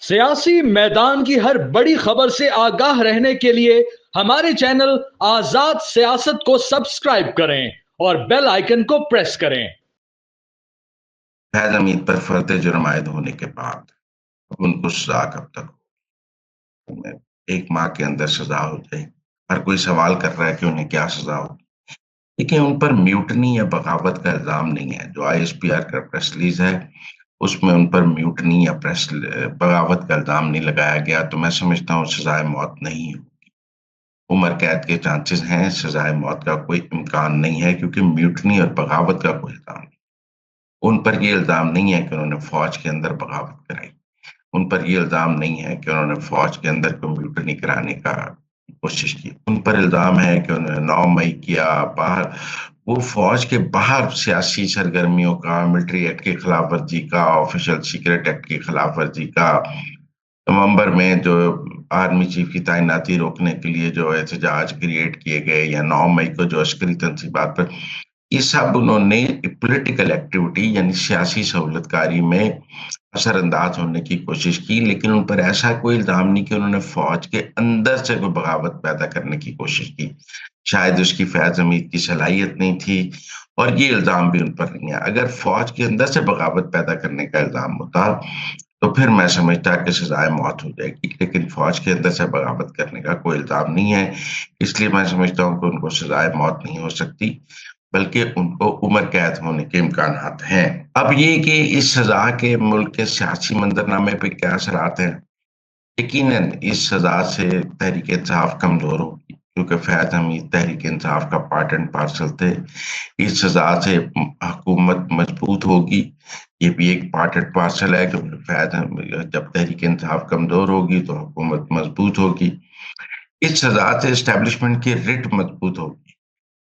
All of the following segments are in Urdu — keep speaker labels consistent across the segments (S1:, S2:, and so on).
S1: سیاسی میدان کی ہر بڑی خبر سے آگاہ رہنے کے لیے ہمارے چینل آزاد سیاست کو سبسکرائب کریں اور بیل آئیکن کو پریس کریں۔
S2: فیض حمید پر فرد جرم عائد ہونے کے بعد اب ان کو سزا کب تک ہو؟ 1 ماہ کے اندر سزا ہو جائے۔ ہر کوئی سوال کر رہا ہے کہ انہیں کیا سزا ہو، لیکن ان پر میوٹنی یا بغاوت کا الزام نہیں ہے۔ جو ISPR کا پریس ریلیز ہے اس میں ان پر میوٹنی یا بغاوت کا الزام نہیں لگایا گیا، تو میں سمجھتا ہوں سزائے موت نہیں ہوگی۔ عمر قید کے چانسز ہیں، سزائے موت کا کوئی امکان نہیں ہے، کیونکہ میوٹنی اور بغاوت کا کوئی الزام نہیں۔ ان پر یہ الزام نہیں ہے کہ انہوں نے فوج کے اندر بغاوت کرائی، ان پر یہ الزام نہیں ہے کہ انہوں نے فوج کے اندر کمپیوٹر کرانے کا کوشش کی۔ ان پر الزام ہے کہ انہوں نے 9 مئی کیا باہر، وہ فوج کے باہر سیاسی سرگرمیوں کا، ملٹری ایکٹ کی خلاف ورزی کا، آفیشل سیکرٹ ایکٹ کی خلاف ورزی کا، نومبر میں جو آرمی چیف کی تعیناتی روکنے کے لیے جو احتجاج کریٹ کیے گئے، یا 9 مئی کو جو عسکری تنصیبات پر، یہ سب انہوں نے پولیٹیکل ایکٹیویٹی یعنی سیاسی سہولت کاری میں اثر انداز ہونے کی کوشش کی، لیکن ان پر ایسا کوئی الزام نہیں کہ انہوں نے فوج کے اندر سے کوئی بغاوت پیدا کرنے کی کوشش کی۔ شاید اس کی فیض حمید کی صلاحیت نہیں تھی، اور یہ الزام بھی ان پر نہیں ہے۔ اگر فوج کے اندر سے بغاوت پیدا کرنے کا الزام ہوتا تو پھر میں سمجھتا کہ سزائے موت ہو جائے گی، لیکن فوج کے اندر سے بغاوت کرنے کا کوئی الزام نہیں ہے، اس لیے میں سمجھتا ہوں کہ ان کو سزائے موت نہیں ہو سکتی، بلکہ ان کو عمر قید ہونے کے امکانات ہیں۔ اب یہ کہ اس سزا کے ملک کے سیاسی منظرنامے پہ کیا اثرات ہیں، یقیناً اس سزا سے تحریک انصاف کمزور ہوگی، کیونکہ فیض حمید تحریک انصاف کا پارٹ اینڈ پارسل تھے۔ اس سزا سے حکومت مضبوط ہوگی، یہ بھی ایک پارٹ اینڈ پارسل ہے کہ فیض حمید جب تحریک انصاف کمزور ہوگی تو حکومت مضبوط ہوگی۔ اس سزا سے اسٹیبلشمنٹ کی رٹ مضبوط ہوگی۔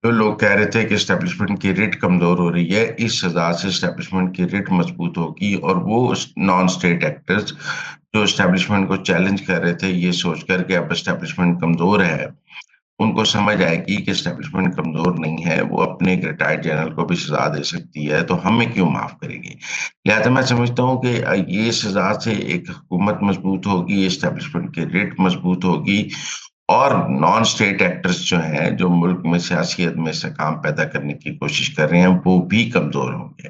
S2: جو لوگ کہہ رہے تھے کہ اسٹیبلشمنٹ کی ریٹ کمزور ہو رہی ہے، اس سزا سے اسٹیبلشمنٹ کی ریٹ مضبوط ہوگی، اور وہ نان اسٹیٹ ایکٹرز جو اسٹیبلشمنٹ کو چیلنج کر رہے تھے یہ سوچ کر کہ اب اسٹیبلشمنٹ کمزور ہے، ان کو سمجھ آئے گی کہ اسٹیبلشمنٹ کمزور نہیں ہے، وہ اپنے ایک ریٹائرڈ جنرل کو بھی سزا دے سکتی ہے، تو ہمیں کیوں معاف کرے گی؟ لہٰذا میں سمجھتا ہوں کہ یہ سزا سے ایک حکومت مضبوط ہوگی، اسٹیبلشمنٹ کی ریٹ مضبوط ہوگی، اور نان اسٹیٹ ایکٹرز جو ہیں جو ملک میں سیاسی عدم استحکام پیدا کرنے کی کوشش کر رہے ہیں وہ بھی کمزور ہوں گے۔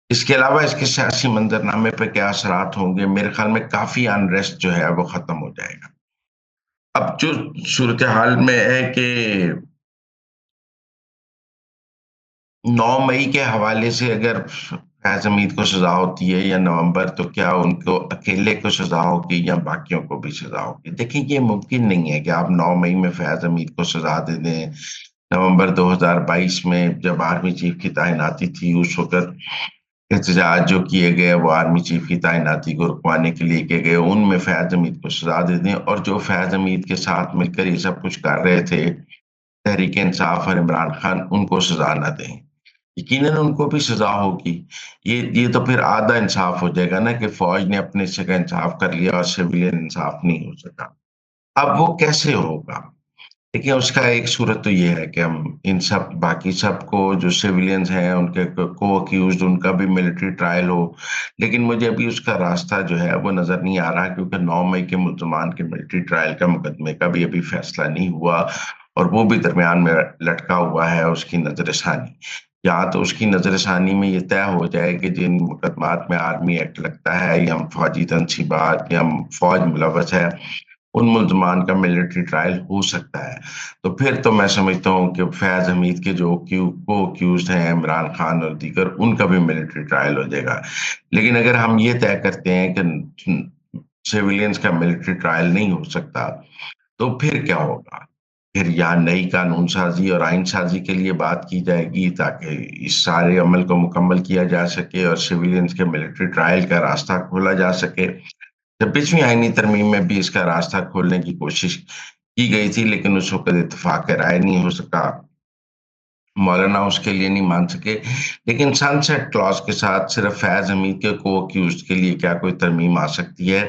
S2: اس کے علاوہ اس کے سیاسی منظرنامے پہ کیا اثرات ہوں گے؟ میرے خیال میں کافی انریسٹ جو ہے وہ ختم ہو جائے گا۔ اب جو صورتحال میں ہے کہ 9 مئی کے حوالے سے اگر فیض حمید کو سزا ہوتی ہے یا نومبر، تو کیا ان کو اکیلے کو سزا ہوگی یا باقیوں کو بھی سزا ہوگی؟ دیکھیں یہ ممکن نہیں ہے کہ آپ 9 مئی میں فیض حمید کو سزا دے دیں، نومبر 2022 میں جب آرمی چیف کی تعیناتی تھی اس وقت احتجاج جو کیے گئے وہ آرمی چیف کی تعیناتی کو رکوانے کے لیے کیے گئے، ان میں فیض حمید کو سزا دے دیں، اور جو فیض حمید کے ساتھ مل کر یہ سب کچھ کر رہے تھے تحریک انصاف اور عمران خان، ان کو سزا نہ دیں۔ یقیناً ان کو بھی سزا ہوگی۔ یہ تو پھر آدھا انصاف ہو جائے گا نا، کہ فوج نے اپنے حصے کا انصاف کر لیا اور سویلین انصاف نہیں ہو سکا۔ اب وہ کیسے ہوگا؟ دیکھیں اس کا ایک صورت تو یہ ہے کہ ہم ان سب باقی سب کو جو سیویلینز ہیں ان کے کو اکیوزڈ ان کا بھی ملٹری ٹرائل ہو، لیکن مجھے ابھی اس کا راستہ جو ہے وہ نظر نہیں آ رہا، کیونکہ 9 مئی کے ملزمان کے ملٹری ٹرائل کا مقدمے کا بھی ابھی فیصلہ نہیں ہوا، اور وہ بھی درمیان میں لٹکا ہوا ہے اس کی نظر ثانی۔ یا تو اس کی نظر ثانی میں یہ طے ہو جائے کہ جن مقدمات میں آرمی ایکٹ لگتا ہے یا فوجی تنصیبات یا فوج ملوث ہے، ان ملزمان کا ملٹری ٹرائل ہو سکتا ہے، تو پھر تو میں سمجھتا ہوں کہ فیض حمید کے جو اکیوزڈ ہیں عمران خان اور دیگر، ان کا بھی ملٹری ٹرائل ہو جائے گا۔ لیکن اگر ہم یہ طے کرتے ہیں کہ سیویلینز کا ملٹری ٹرائل نہیں ہو سکتا، تو پھر کیا ہوگا؟ پھر یا نئی قانون سازی اور آئین سازی کے لیے بات کی جائے گی تاکہ اس سارے عمل کو مکمل کیا جا سکے اور سیویلینز کے ملٹری ٹرائل کا راستہ کھولا جا سکے۔ 26ویں آئینی ترمیم میں بھی اس کا راستہ کھولنے کی کوشش کی گئی تھی، لیکن اس وقت اتفاق رائے نہیں ہو سکا، مولانا اس کے لیے نہیں مان سکے۔ لیکن سن سیٹ کلاز کے ساتھ صرف فیض حمید کے کو اکیوزڈ کے لیے کیا کوئی ترمیم آ سکتی ہے؟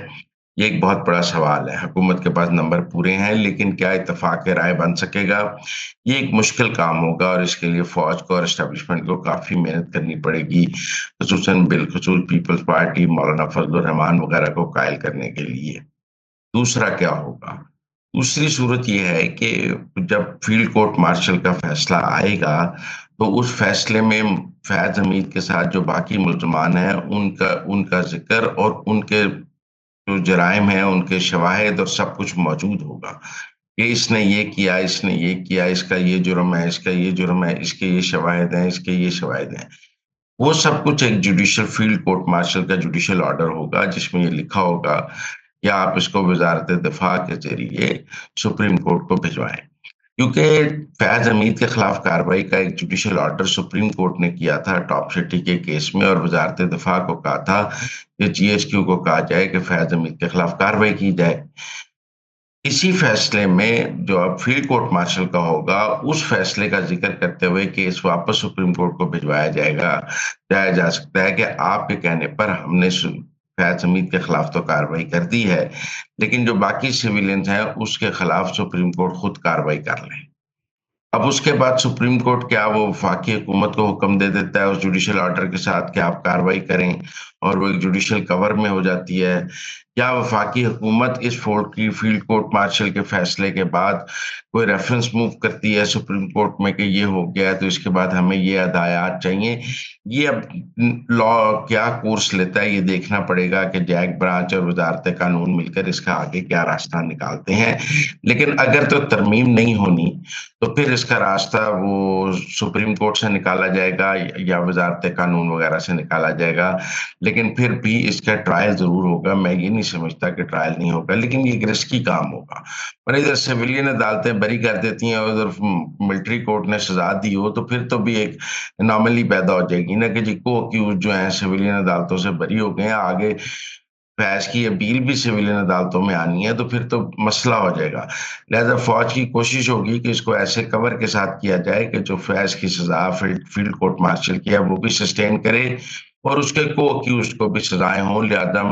S2: یہ ایک بہت بڑا سوال ہے۔ حکومت کے پاس نمبر پورے ہیں، لیکن کیا اتفاق رائے بن سکے گا؟ یہ ایک مشکل کام ہوگا اور اس کے لیے فوج کو اور اسٹیبلشمنٹ کو کافی محنت کرنی پڑے گی، خصوصاً بالخصوص پیپلز پارٹی، مولانا فضل الرحمان وغیرہ کو قائل کرنے کے لیے۔ دوسرا کیا ہوگا؟ دوسری صورت یہ ہے کہ جب فیلڈ کورٹ مارشل کا فیصلہ آئے گا تو اس فیصلے میں فیاض حمید کے ساتھ جو باقی ملزمان ہیں ان کا ذکر اور ان کے جو جرائم ہیں، ان کے شواہد اور سب کچھ موجود ہوگا کہ اس نے یہ کیا، اس نے یہ کیا، اس کا یہ جرم ہے، اس کا یہ جرم ہے، اس کے یہ شواہد ہیں، اس کے یہ شواہد ہیں۔ وہ سب کچھ ایک جوڈیشل فیلڈ کورٹ مارشل کا جوڈیشل آرڈر ہوگا جس میں یہ لکھا ہوگا کہ آپ اس کو وزارت دفاع کے ذریعے سپریم کورٹ کو بھجوائیں۔ کیونکہ فیاض حمید کے خلاف کارروائی کا ایک جوڈیشل آرڈر سپریم کورٹ نے کیا تھا ٹاپ سٹی کے کیس میں، اور وزارت دفاع کو کہا تھا کہ جی ایس کیو کو کہا جائے کہ فیاض حمید کے خلاف کارروائی کی جائے۔ اسی فیصلے میں جو اب فیلڈ کورٹ مارشل کا ہوگا، اس فیصلے کا ذکر کرتے ہوئے کیس واپس سپریم کورٹ کو بھجوایا جا سکتا ہے کہ آپ کے کہنے پر ہم نے فیاض حمید کے خلاف تو کارروائی کر دی ہے، لیکن جو باقی سویلینز ہیں اس کے خلاف سپریم کورٹ خود کارروائی کر لیں۔ اب اس کے بعد سپریم کورٹ کیا وہ وفاقی حکومت کو حکم دے دیتا ہے اس جوڈیشل آرڈر کے ساتھ کہ آپ کارروائی کریں، اور وہ ایک جوڈیشل کور میں ہو جاتی ہے؟ یا وفاقی حکومت اس فیلڈ کورٹ مارشل کے فیصلے کے بعد کوئی ریفرنس موو کرتی ہے سپریم کورٹ میں کہ یہ ہو گیا ہے تو اس کے بعد ہمیں یہ ہدایات چاہیے؟ یہ اب لا کیا کورس لیتا ہے یہ دیکھنا پڑے گا کہ جیک برانچ اور وزارت قانون مل کر اس کا آگے کیا راستہ نکالتے ہیں۔ لیکن اگر تو ترمیم نہیں ہونی تو پھر اس کا راستہ وہ سپریم کورٹ سے نکالا جائے گا یا وزارت قانون وغیرہ سے نکالا جائے گا، لیکن پھر بھی اس کا ٹرائل ضرور ہوگا۔ میں یہ نہیں سمجھتا کہ ٹرائل نہیں ہوگا، لیکن یہ ایک رسکی کام ہوگا۔ اور ادھر سویلین عدالتیں بری کر دیتی ہیں اور ادھر ملٹری کورٹ نے سزا دی ہو تو پھر تو بھی ایک اناملی پیدا ہو جائے گی نا کہ جی کو اکیوز جو ہیں سویلین عدالتوں سے بری ہو گئے ہیں، آگے فیض کی اپیل بھی سویلین عدالتوں میں آنی ہے تو پھر تو مسئلہ ہو جائے گا۔ لہذا فوج کی کوشش ہوگی کہ اس کو ایسے کور کے ساتھ کیا جائے کہ جو فیض کی سزا فیلڈ کورٹ مارشل کی ہے وہ بھی سسٹین کرے اور اس کے کو اکیوزڈ کو بھی سزائیں ہوں۔ لہذا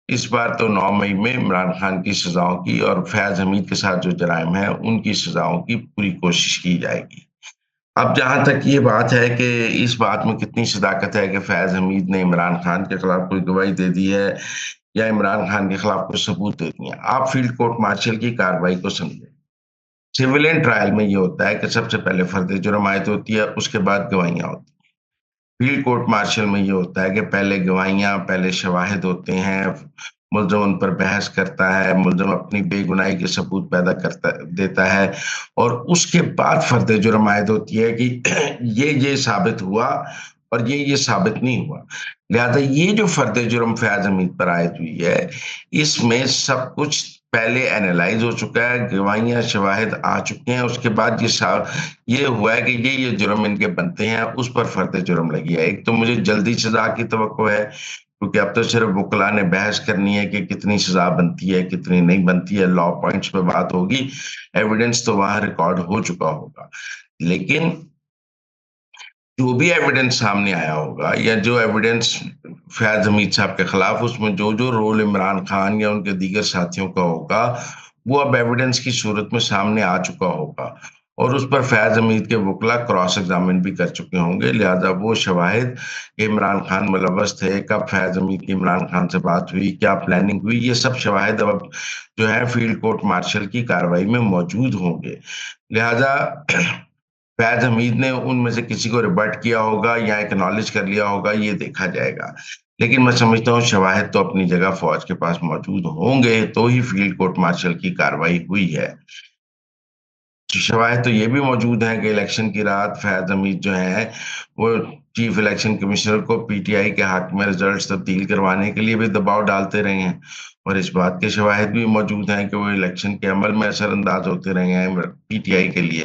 S2: اس بار تو 9 مئی میں عمران خان کی سزاؤں کی اور فیاض حمید کے ساتھ جو جرائم ہیں ان کی سزاؤں کی پوری کوشش کی جائے گی۔ اب جہاں تک یہ بات ہے کہ اس بات میں کتنی صداقت ہے کہ فیاض حمید نے عمران خان کے خلاف کوئی گواہی دے دی ہے یا عمران خان کے خلاف کوئی ثبوت دے دی ہے، آپ فیلڈ کورٹ مارشل کی کارروائی کو سمجھیں۔ سویلین ٹرائل میں یہ ہوتا ہے کہ سب سے پہلے فرد جرم عائد ہوتی ہے، اس کے بعد گواہیاں ہوتی ہیں۔ فیلڈ کورٹ مارشل میں یہ ہوتا ہے کہ پہلے گواہیاں، پہلے شواہد ہوتے ہیں، ملزم ان پر بحث کرتا ہے، ملزم اپنی بے گناہی کے ثبوت پیدا دیتا ہے، اور اس کے بعد فرد جرم عائد ہوتی ہے کہ یہ ثابت ہوا اور یہ ثابت نہیں ہوا۔ لہذا یہ جو فرد جرم فیاض حمید پر عائد ہوئی ہے اس میں سب کچھ پہلے اینالائز ہو چکا ہے، گواہیاں شواہد آ چکے ہیں، اس کے بعد یہ ہوا ہے کہ یہ جرم ان کے بنتے ہیں، اس پر فرد جرم لگی ہے۔ ایک تو مجھے جلدی سزا کی توقع ہے کیونکہ اب تو صرف وکلا نے بحث کرنی ہے کہ کتنی سزا بنتی ہے کتنی نہیں بنتی ہے، لا پوائنٹس پہ بات ہوگی، ایویڈنس تو وہاں ریکارڈ ہو چکا ہوگا، لیکن جو بھی ایویڈنس سامنے آیا ہوگا یا جو ایویڈنس فیاض حمید صاحب کے خلاف اس میں جو رول عمران خان یا ان کے دیگر ساتھیوں کا ہوگا وہ اب ایویڈنس کی صورت میں سامنے آ چکا ہوگا، اور اس پر فیاض حمید کے وکلا کراس ایگزامن بھی کر چکے ہوں گے۔ لہذا وہ شواہد کہ عمران خان ملوث تھے، کب فیاض حمید کی عمران خان سے بات ہوئی، کیا پلاننگ ہوئی، یہ سب شواہد اب جو ہے فیلڈ کورٹ مارشل کی کارروائی میں موجود ہوں گے۔ لہذا فیاض حمید نے ان میں سے کسی کو ریبٹ کیا ہوگا یا ایکنالج کر لیا ہوگا، یہ دیکھا جائے گا، لیکن میں سمجھتا ہوں شواہد تو اپنی جگہ فوج کے پاس موجود ہوں گے تو ہی فیلڈ کورٹ مارشل کی کارروائی ہوئی ہے۔ شواہد تو یہ بھی موجود ہیں کہ الیکشن کی رات فیاض حمید جو ہیں وہ چیف الیکشن کمشنر کو پی ٹی آئی کے حق میں ریزلٹس تبدیل کروانے کے لیے بھی دباؤ ڈالتے رہے ہیں، اور اس بات کے شواہد بھی موجود ہیں کہ وہ الیکشن کے عمل میں اثر انداز ہوتے رہے ہیں پی ٹی آئی کے لیے۔